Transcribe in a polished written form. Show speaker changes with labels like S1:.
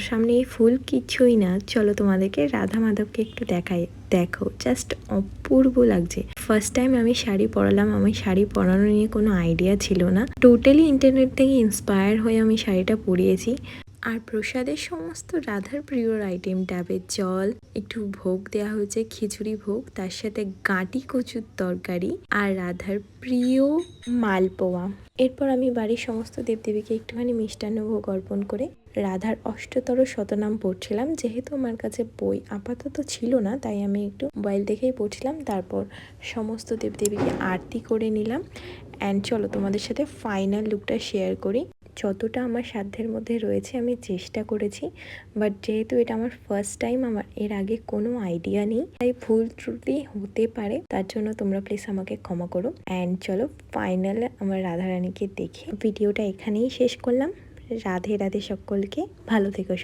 S1: সামনে এই ফুল কিছুই না, চলো তোমাদেরকে রাধা মাধবকে একটু দেখাই। দেখো জাস্ট অপূর্ব লাগছে। ফার্স্ট টাইম আমি শাড়ি পরালাম, আমি শাড়ি পরানো নিয়ে কোনো আইডিয়া ছিল না, টোটালি ইন্টারনেট থেকে ইন্সপায়ার হয়ে আমি শাড়িটা পরিয়েছি। আর প্রসাদের সমস্ত রাধার প্রিয় আইটেম, ডাবের জল, একটু ভোগ দেওয়া হয়েছে, খিচুড়ি ভোগ, তার সাথে গাঁটি কচুর তরকারি আর রাধার প্রিয় মালপোয়া। এরপর আমি বাড়ির সমস্ত দেবদেবীকে একটুখানি মিষ্টান্ন ভোগ অর্পণ করে রাধার অষ্টতর শতনাম পড়ছিলাম। যেহেতু আমার কাছে বই আপাতত ছিল না, তাই আমি একটু মোবাইল দেখেই পড়ছিলাম। তারপর সমস্ত দেবদেবীকে আরতি করে নিলাম। অ্যান্ড চলো তোমাদের সাথে ফাইনাল লুকটা শেয়ার করি। যতটা আমার সাধ্যের মধ্যে রয়েছে আমি চেষ্টা করেছি, বাট যেহেতু এটা আমার ফার্স্ট টাইম, আমার এর আগে কোনো আইডিয়া নেই, তাই ভুল ত্রুটি হতে পারে, তার জন্য তোমরা প্লিজ আমাকে ক্ষমা করো। অ্যান্ড চলো ফাইনাল আমার রাধারানীকে দেখে ভিডিওটা এখানেই শেষ করলাম। রাধে রাধে সকলকে, ভালো থেকো সব।